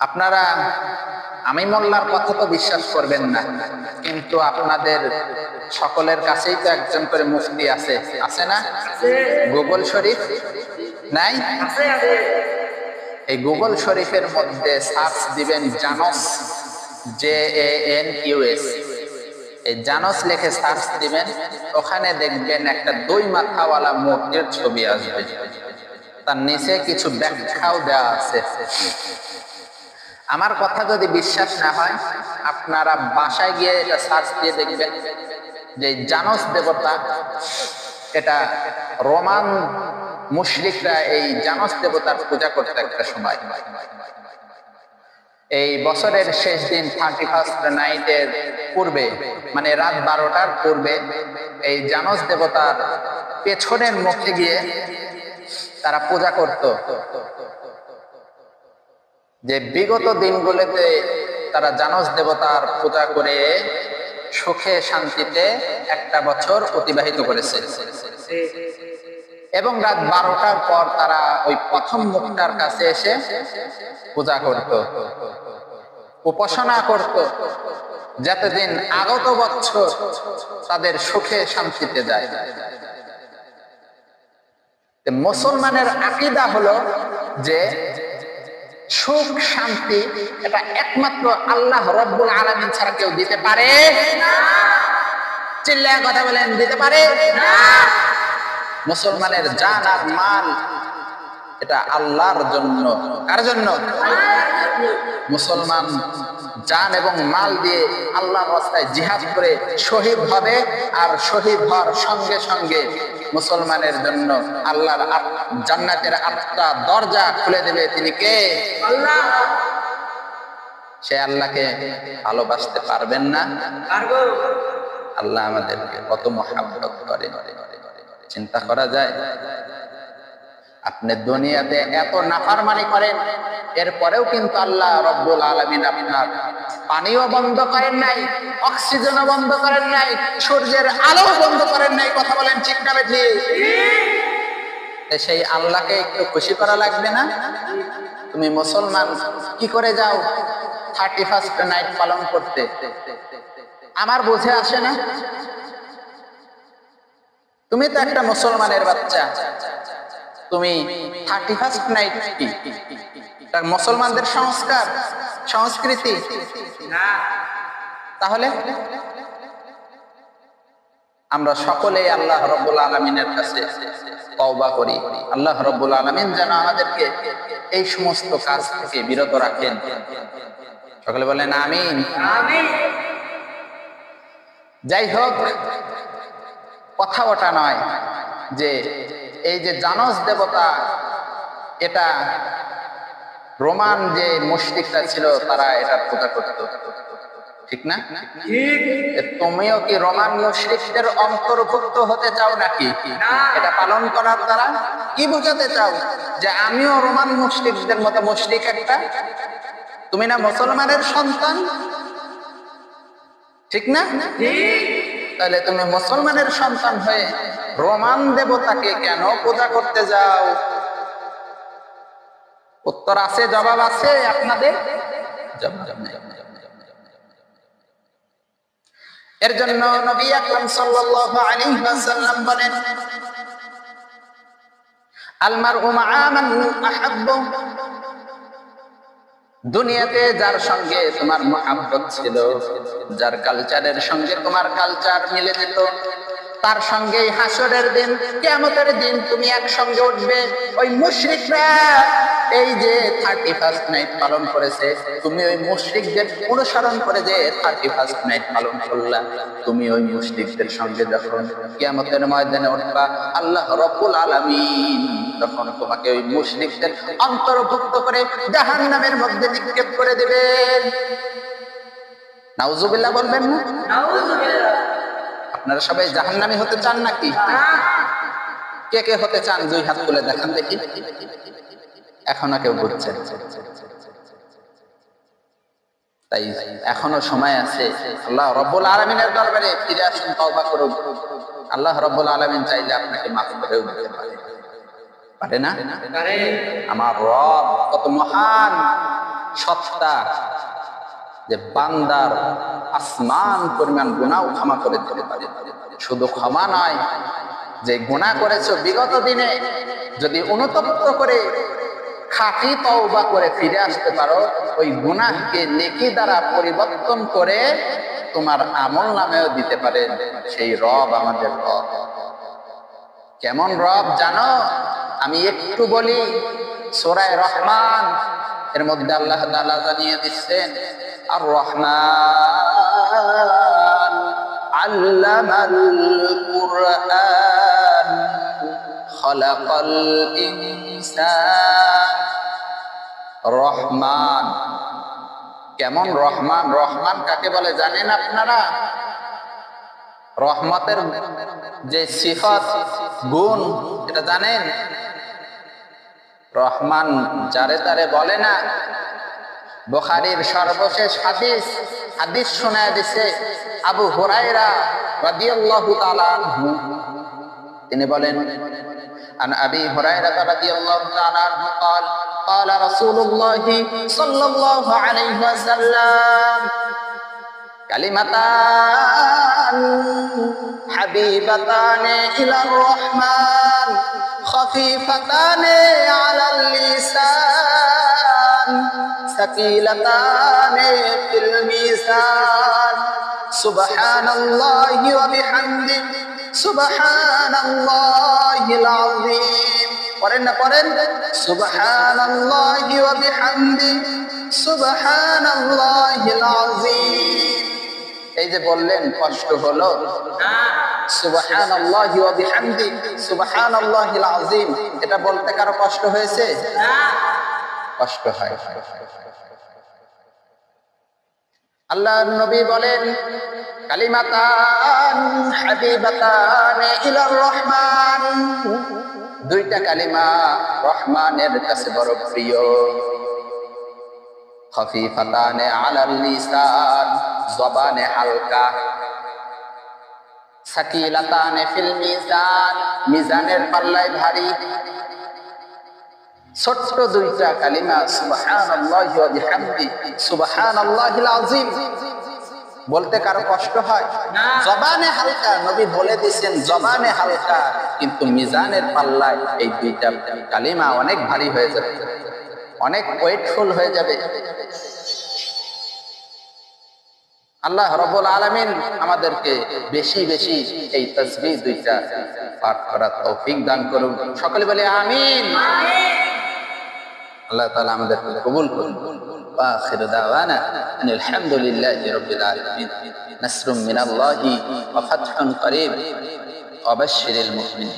আপনারা আমি মোল্লার কথা তো বিশ্বাস করবেন না, কিন্তু আপনাদের সকলের কাছেই তো একজন করে মুফতি আছে, আছে না? গুগল শরীফ নাই? এই গুগল শরীফের মধ্যে সার্চ দিবেন জানস, JANUS, এই জানস লিখে সার্চ দিবেন, ওখানে দেখবেন একটা 2 মাথাওয়ালা মূর্তির ছবি আসবে, তার নিচে কিছু ব্যাখ্যাও দেওয়া আছে। আমার কথা যদি বিশ্বাস না হয়, আপনারা বাসায় গিয়ে এটা সার্চ দিয়ে দেখবেন যে জানস দেবতা, এটা রোমান মুশরিকরা এই জানস দেবতার পূজা করতে একটা সময়, এই বছরের শেষ দিন 31st নাইটের পূর্বে, মানে রাত 12টার পূর্বে, এই জানস দেবতার পেছনের মুখে গিয়ে তারা পূজা করত, যে বিগত দিনগুলোতে তারা জানস দেবতার পূজা করে সুখে শান্তিতে একটা বছর অতিবাহিত করেছে। এবং রাত 12টার পর তারা ওই প্রথম মুখটার কাছে এসে পূজা করত, উপাসনা করত, যতদিন আগত বছর তাদের সুখে শান্তিতে যায়। মুসলমানের আকীদা হলো যে সুখ শান্তি এটা একমাত্র আল্লাহ রব্বুল আলামিন ছাড়া কেউ দিতে পারে না। চিল্লায় কথা বলেন, দিতে পারে না। মুসলমানের জান আর মাল এটা আল্লাহর জন্য। কার জন্য? মুসলমান জান এবং মাল দিয়ে আল্লাহর রাস্তায় জিহাদ করে শহীদ হবে, আর শহীদ হওয়ার সঙ্গে সঙ্গে মুসলমানের জন্য আল্লাহর জান্নাতের 8টা দরজা খুলে দেবে। তিনি কে? আল্লাহ। সে আল্লাহকে ভালোবাসতে পারবেন না? পারবো। আল্লাহ আমাদেরকে কত মহব্বত করেন, চিন্তা করা যায়? আপনি দুনিয়াতে এত নাফরমানি করেন, এরপরেও কিন্তু আল্লাহ রব্বুল আলামিন আপনার পানিও বন্ধ করেন নাই, অক্সিজেনও বন্ধ করেন নাই, সূর্যের আলো বন্ধ করেন নাই। কথা বলেন ঠিক না বেঠিক? সেই আল্লাহকে একটু খুশি করা লাগবে না? তুমি মুসলমান কি করে যাও 31st নাইট পালন করতে? আমার বুঝে আসে না। তুমি তো একটা মুসলমানের বাচ্চা, তুমি 31st নাইট কি তার মুসলমানদের সংস্কার সংস্কৃতি না? তাহলে আমরা সকলেই আল্লাহ রব্বুল আলামিনের কাছে তওবা করি, আল্লাহ রব্বুল আলামিন যেন আমাদেরকে এই সমস্ত কাজ থেকে বিরত রাখেন। সকলে বলেন আমিন। আমিন। যাই হোক, কথা ওটা নয় যে এই যে জানস দেবতা, এটা রোমান যে মুশরিকরা ছিল তারা এটার পূজা করত, ঠিক না? তুমিও কি রোমান মুশরিকদের অন্তর্ভুক্ত হতে চাও নাকি? এটা পালন করার দ্বারা কি বোঝাতে চাও? যে আমিও রোমান মুশরিকদের মতো মুশরিক একটা? তুমি না মুসলমানের সন্তান, ঠিক না? তাহলে তুমি মুসলমানের সন্তান হয়ে রোমান দেবতাকে কেন পূজা করতে যাও? উত্তর আছে, জবাব আছে আপনাদের? এর জন্য নবী আকরাম সাল্লাল্লাহু আলাইহি ওয়াসাল্লাম বলেন, আল মারউ মা'a মান আহাব্বু। দুনিয়াতে যার সঙ্গে তোমার মহব্বত ছিল, যার কালচারের সঙ্গে তোমার কালচার মিলে যেত, তার সঙ্গে হাসরের দিন, কিয়ামতের দিন তুমি একসঙ্গে উঠবে। ওই মুশরিকরা এই যে 31st নাইট পালন করেছে, তুমি ওই মুশরিকদের অনুসরণ করে যে 31st নাইট পালন করলা, তুমি ওই মুশরিকদের সঙ্গে যখন কিয়ামতের ময়দানে উঠবা, আল্লাহ রব্বুল আলামিন তখন তোমাকে ওই মুশরিকদের অন্তর্ভুক্ত করে জাহান্নামের মধ্যে নিক্ষেপ করে দেবেন। নাউজুবিল্লাহ বলবেন না? নাউজুবিল্লাহ। আপনারা সবাই জাহান্নামী হতে চান নাকি? কে কে হতে চান 2 হাত তুলে দেখান দেখি। এখনো কেউ বলছেন? তাই এখনো সময় আছে। আল্লাহ রব্বুল আলামিনের দরবারে ফিরে আসুন, তওবা করুন। আল্লাহ রব্বুল আলামিন চাইলে আপনাকে মাফ করেও দিতে পারে, পারে না? আমার রব কত মহান, সত্তা যে বান্দার আসমান পরিমাণ গুনাহ ক্ষমা করে দিতে পারে। শুধু ক্ষমা নয়, যে গুনাহ করেছো বিগত দিনে যদি অনুতপ্ত করে খাঁটি তওবা করে ফিরে আসতে পারো, ওই গুনাহকে নেকি দ্বারা পরিবর্তন করে তোমার আমলনামেও দিতে পারে সেই রব আমাদের রব। কেমন রব জানো? আমি একটু বলি, সূরা রহমান এর মধ্যে আল্লাহ তাআলা জানিয়ে দিচ্ছেন, আর রহমান আল্লামাল কুরআন খালাকাল ইনসান। রহমান, কেমন রহমান? রহমান কাকে বলে জানেন আপনারা? রহমতের যে সিফাত গুণ এটা জানেন? রহমান যারে তারে বলে না। বুখারীর সর্বশেষ হাদিস শোনায় দিছে আবু হুরায়রা রাদিয়াল্লাহু তাআলা আনহু, তিনি বলেন, আন আবি হুরায়রা রাদিয়াল্লাহু তাআলা আনহু قال قال رسول الله صلى الله عليه وسلم كلمتان حبيبتان إلى الرحمن خفيفتان على اللسان ثقيلتان في الميزان سبحان الله وبحمده سبحان الله العظيم। পড়েন না, পড়েন, সুবহানাল্লাহি ওয়া বিহামদি সুবহানাল্লাহিল আযীম। এই যে বললেন কষ্ট হলো? সুবহানাল্লাহি ওয়া বিহামদি সুবহানাল্লাহিল আযীম, এটা বলতে কারো কষ্ট হয়েছে? কষ্ট হয়। আল্লাহর নবী বলেন, কালিমাতান হাবিবাতান ইলার রহমান, দুইটা কালিমা রহমানের কাছে বড় প্রিয়। খফিফাতানে আলাল লিসান, জবানে হালকা। সাকিলাতানে ফিল মিজান, মিজানের পাল্লায় ভারী। ছোট্ট দুইটা কালিমা, সুবহানাল্লাহি ওয়া বিহামদি সুবহানাল্লাহিল আযীম, বলতে কারো কষ্ট হয়? জবানে হালকা, নবী বলে দিয়েছেন জবানে হালকা, কিন্তু মিজানের পাল্লায় এই দুইটা কালিমা অনেক ভারী হয়ে যাবে, অনেক ওয়েটফুল হয়ে যাবে। আল্লাহ রাব্বুল আলামিন আমাদেরকে বেশি বেশি এই তাসবিহ দুইটা পাঠ করার তৌফিক দান করুন। সকলে বলে আমিন। আল্লাহ তাআলা আমাদেরকে কবুল করুন। وآخر دعوانا أن الحمد لله رب العالمين نصر من الله وفتح قريب وبشر المؤمنين।